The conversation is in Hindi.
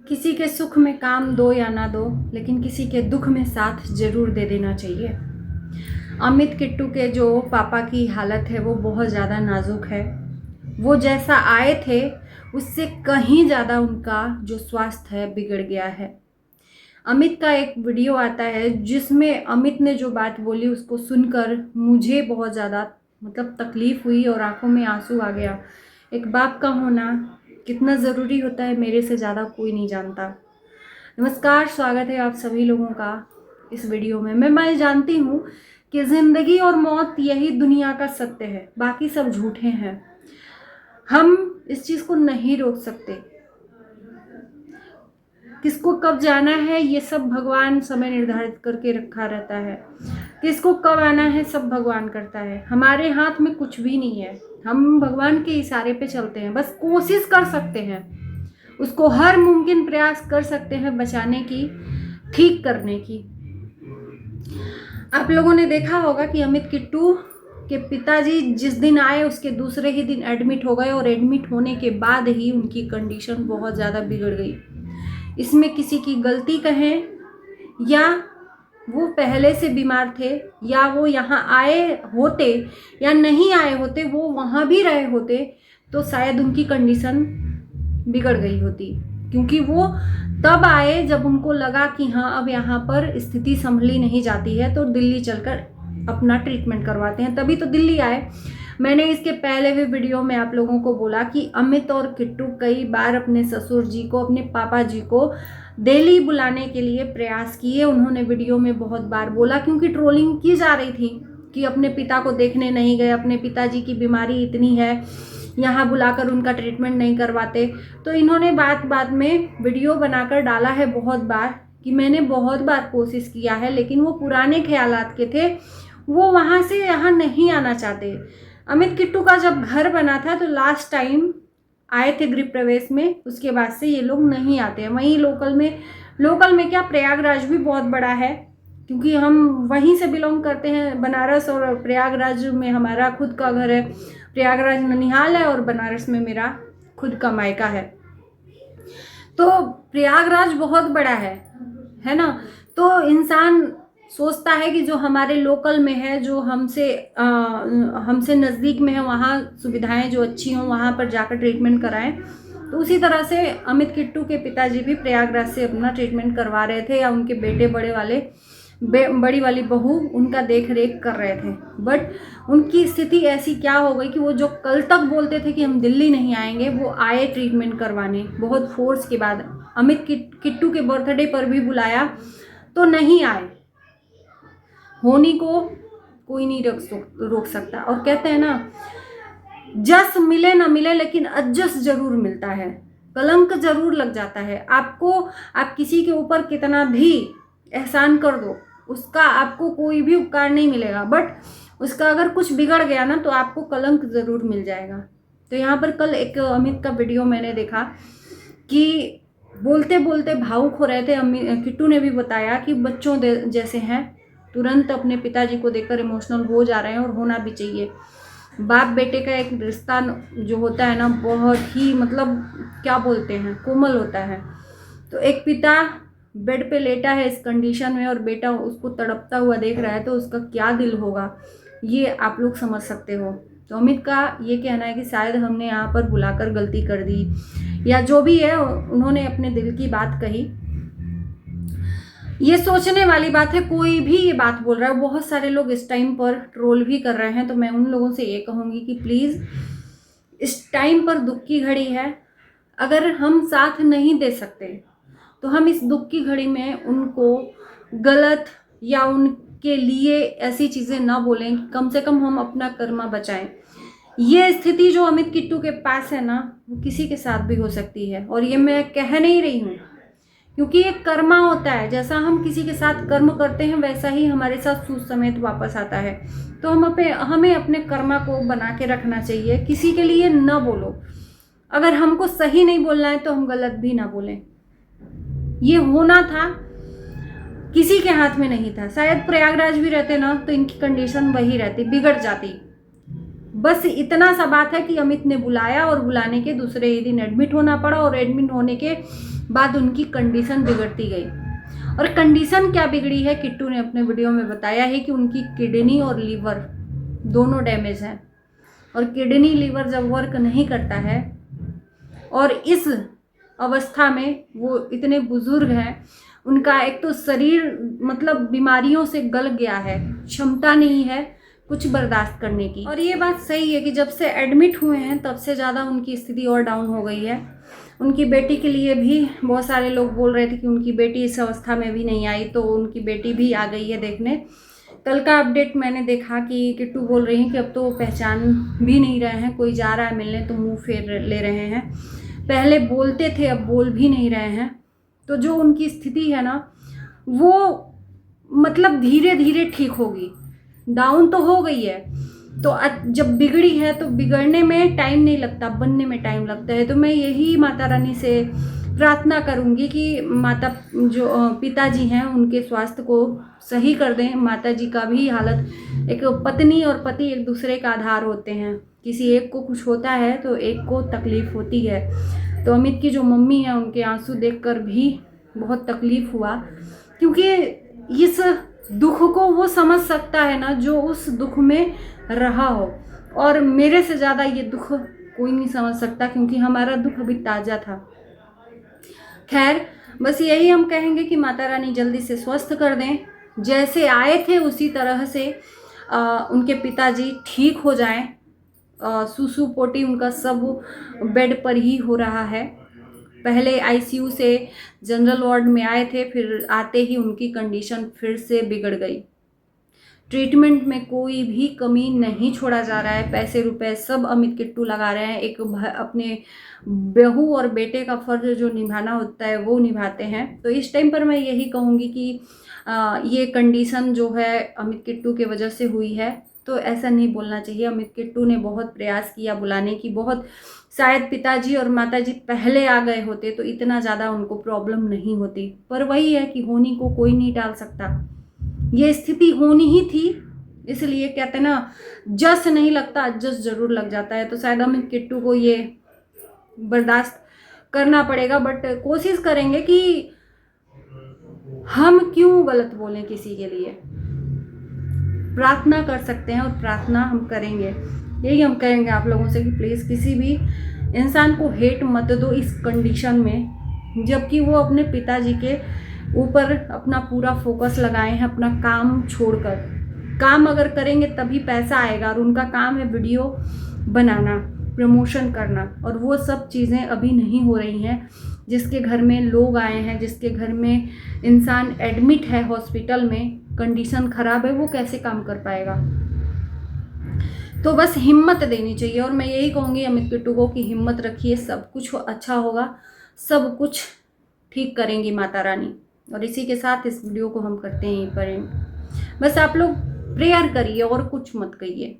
किसी के सुख में काम दो या ना दो, लेकिन किसी के दुख में साथ जरूर दे देना चाहिए। अमित किट्टू के जो पापा की हालत है वो बहुत ज़्यादा नाजुक है। वो जैसा आए थे उससे कहीं ज़्यादा उनका जो स्वास्थ्य है बिगड़ गया है। अमित का एक वीडियो आता है जिसमें अमित ने जो बात बोली उसको सुनकर मुझे बहुत ज़्यादा तकलीफ़ हुई और आंखों में आंसू आ गया। एक बाप का होना कितना ज़रूरी होता है मेरे से ज़्यादा कोई नहीं जानता। नमस्कार, स्वागत है आप सभी लोगों का इस वीडियो में। मैं जानती हूँ कि ज़िंदगी और मौत यही दुनिया का सत्य है, बाकी सब झूठे हैं। हम इस चीज़ को नहीं रोक सकते। किसको कब जाना है ये सब भगवान समय निर्धारित करके रखा रहता है। किसको कब आना है सब भगवान करता है। हमारे हाथ में कुछ भी नहीं है। हम भगवान के इशारे पे चलते हैं, बस कोशिश कर सकते हैं, उसको हर मुमकिन प्रयास कर सकते हैं बचाने की, ठीक करने की। आप लोगों ने देखा होगा कि अमित किट्टू के पिताजी जिस दिन आए उसके दूसरे ही दिन एडमिट हो गए और एडमिट होने के बाद ही उनकी कंडीशन बहुत ज़्यादा बिगड़ गई। इसमें किसी की गलती कहें या वो पहले से बीमार थे या वो यहाँ आए होते या नहीं आए होते, वो वहाँ भी रहे होते तो शायद उनकी कंडीशन बिगड़ गई होती। क्योंकि वो तब आए जब उनको लगा कि हाँ अब यहाँ पर स्थिति संभली नहीं जाती है तो दिल्ली चलकर अपना ट्रीटमेंट करवाते हैं, तभी तो दिल्ली आए। मैंने इसके पहले भी वीडियो में आप लोगों को बोला कि अमित और किट्टू कई बार अपने ससुर जी को, अपने पापा जी को दिल्ली बुलाने के लिए प्रयास किए। उन्होंने वीडियो में बहुत बार बोला, क्योंकि ट्रोलिंग की जा रही थी कि अपने पिता को देखने नहीं गए, अपने पिताजी की बीमारी इतनी है, यहाँ बुलाकर उनका ट्रीटमेंट नहीं करवाते। तो इन्होंने बात में वीडियो बनाकर डाला है बहुत बार कि मैंने बहुत बार कोशिश किया है, लेकिन वो पुराने ख्यालात के थे, वो वहाँ से यहाँ नहीं आना चाहते। अमित किट्टू का जब घर बना था तो लास्ट टाइम आए थे गृह प्रवेश में, उसके बाद से ये लोग नहीं आते हैं। वहीं लोकल में क्या, प्रयागराज भी बहुत बड़ा है, क्योंकि हम वहीं से बिलोंग करते हैं। बनारस और प्रयागराज में हमारा खुद का घर है। प्रयागराज ननिहाल है और बनारस में मेरा खुद का मायका है। तो प्रयागराज बहुत बड़ा है ना। तो इंसान सोचता है कि जो हमारे लोकल में है, जो हमसे नज़दीक में है, वहाँ सुविधाएं जो अच्छी हों वहाँ पर जाकर ट्रीटमेंट कराएं। तो उसी तरह से अमित किट्टू के पिताजी भी प्रयागराज से अपना ट्रीटमेंट करवा रहे थे, या उनके बेटे बड़ी वाली बहू उनका देख रेख कर रहे थे। बट उनकी स्थिति ऐसी क्या हो गई कि वो जो कल तक बोलते थे कि हम दिल्ली नहीं आएंगे, वो आए ट्रीटमेंट करवाने बहुत फोर्स के बाद। अमित किट्टू के बर्थडे पर भी बुलाया तो नहीं आए। होनी को कोई नहीं रोक सकता। और कहते हैं ना, जस मिले ना मिले लेकिन अजस जरूर मिलता है, कलंक जरूर लग जाता है आपको। आप किसी के ऊपर कितना भी एहसान कर दो, उसका आपको कोई भी उपकार नहीं मिलेगा, बट उसका अगर कुछ बिगड़ गया ना तो आपको कलंक जरूर मिल जाएगा। तो यहाँ पर कल एक अमित का वीडियो मैंने देखा कि बोलते बोलते भावुक हो रहे थे। किट्टू ने भी बताया कि बच्चों जैसे हैं, तुरंत अपने पिताजी को देखकर इमोशनल हो जा रहे हैं, और होना भी चाहिए। बाप बेटे का एक रिश्ता जो होता है ना, बहुत ही क्या बोलते हैं, कोमल होता है। तो एक पिता बेड पे लेटा है इस कंडीशन में और बेटा उसको तड़पता हुआ देख रहा है, तो उसका क्या दिल होगा ये आप लोग समझ सकते हो। तो अमित का ये कहना है कि शायद हमने यहाँ पर बुलाकर गलती कर दी, या जो भी है उन्होंने अपने दिल की बात कही। ये सोचने वाली बात है, कोई भी ये बात बोल रहा है। बहुत सारे लोग इस टाइम पर ट्रोल भी कर रहे हैं, तो मैं उन लोगों से ये कहूँगी कि प्लीज़, इस टाइम पर दुख की घड़ी है। अगर हम साथ नहीं दे सकते तो हम इस दुख की घड़ी में उनको गलत या उनके लिए ऐसी चीज़ें ना बोलें। कम से कम हम अपना कर्मा बचाएं। ये स्थिति जो अमित किट्टू के पास है ना, वो किसी के साथ भी हो सकती है। और ये मैं कह नहीं रही हूँ, क्योंकि एक कर्मा होता है। जैसा हम किसी के साथ कर्म करते हैं वैसा ही हमारे साथ सूद समेत वापस आता है। तो हमें अपने कर्मा को बना के रखना चाहिए। किसी के लिए न बोलो। अगर हमको सही नहीं बोलना है तो हम गलत भी ना बोलें। ये होना था, किसी के हाथ में नहीं था। शायद प्रयागराज भी रहते ना तो इनकी कंडीशन वही रहती, बिगड़ जाती। बस इतना सा बात है कि अमित ने बुलाया और बुलाने के दूसरे ही दिन एडमिट होना पड़ा, और एडमिट होने के बाद उनकी कंडीशन बिगड़ती गई। और कंडीशन क्या बिगड़ी है, किट्टू ने अपने वीडियो में बताया है कि उनकी किडनी और लीवर दोनों डैमेज हैं, और किडनी लीवर जब वर्क नहीं करता है और इस अवस्था में वो इतने बुजुर्ग हैं, उनका एक तो शरीर मतलब बीमारियों से गल गया है, क्षमता नहीं है कुछ बर्दाश्त करने की। और ये बात सही है कि जब से एडमिट हुए हैं तब से ज़्यादा उनकी स्थिति और डाउन हो गई है। उनकी बेटी के लिए भी बहुत सारे लोग बोल रहे थे कि उनकी बेटी इस अवस्था में भी नहीं आई, तो उनकी बेटी भी आ गई है देखने। कल का अपडेट मैंने देखा कि किट्टू बोल रही हैं कि अब तो वो पहचान भी नहीं रहे हैं, कोई जा रहा है मिलने तो मुंह फेर ले रहे हैं। पहले बोलते थे, अब बोल भी नहीं रहे हैं। तो जो उनकी स्थिति है ना, वो मतलब धीरे धीरे ठीक होगी। डाउन तो हो गई है, तो जब बिगड़ी है तो बिगड़ने में टाइम नहीं लगता, बनने में टाइम लगता है। तो मैं यही माता रानी से प्रार्थना करूंगी कि माता जो पिताजी हैं उनके स्वास्थ्य को सही कर दें। माता जी का भी हालत, एक पत्नी और पति एक दूसरे का आधार होते हैं, किसी एक को कुछ होता है तो एक को तकलीफ होती है। तो अमित की जो मम्मी है उनके आंसू देखकर भी बहुत तकलीफ हुआ, क्योंकि इस दुख को वो समझ सकता है ना जो उस दुख में रहा हो, और मेरे से ज़्यादा ये दुख कोई नहीं समझ सकता, क्योंकि हमारा दुख अभी ताज़ा था। खैर, बस यही हम कहेंगे कि माता रानी जल्दी से स्वस्थ कर दें, जैसे आए थे उसी तरह से उनके पिताजी ठीक हो जाएं। सुसु पोटी उनका सब बेड पर ही हो रहा है। पहले आईसीयू से जनरल वार्ड में आए थे, फिर आते ही उनकी कंडीशन फिर से बिगड़ गई। ट्रीटमेंट में कोई भी कमी नहीं छोड़ा जा रहा है, पैसे रुपए सब अमित किट्टू लगा रहे हैं। एक अपने बहू और बेटे का फर्ज जो निभाना होता है वो निभाते हैं। तो इस टाइम पर मैं यही कहूँगी कि ये कंडीशन जो है अमित किट्टू के वजह से हुई है, तो ऐसा नहीं बोलना चाहिए। अमित किट्टू ने बहुत प्रयास किया बुलाने की, बहुत शायद पिताजी और माताजी पहले आ गए होते तो इतना ज़्यादा उनको प्रॉब्लम नहीं होती। पर वही है कि होनी को कोई नहीं टाल सकता, ये स्थिति होनी ही थी। इसलिए कहते हैं ना, जस नहीं लगता जस जरूर लग जाता है। तो शायद अमित किट्टू को ये बर्दाश्त करना पड़ेगा, बट कोशिश करेंगे कि हम क्यों गलत बोलें किसी के लिए। प्रार्थना कर सकते हैं और प्रार्थना हम करेंगे। यही हम कहेंगे आप लोगों से कि प्लीज़ किसी भी इंसान को हेट मत दो इस कंडीशन में, जबकि वो अपने पिताजी के ऊपर अपना पूरा फोकस लगाए हैं, अपना काम छोड़कर। काम अगर करेंगे तभी पैसा आएगा, और उनका काम है वीडियो बनाना, प्रमोशन करना, और वो सब चीज़ें अभी नहीं हो रही हैं। जिसके घर में लोग आए हैं, जिसके घर में इंसान एडमिट है हॉस्पिटल में, कंडीशन ख़राब है, वो कैसे काम कर पाएगा। तो बस हिम्मत देनी चाहिए, और मैं यही कहूँगी अमित किट्टू को कि हिम्मत रखिए, सब कुछ अच्छा होगा, सब कुछ ठीक करेंगी माता रानी। और इसी के साथ इस वीडियो को हम करते हैं यहीं पर। बस आप लोग प्रेयर करिए और कुछ मत कहिए।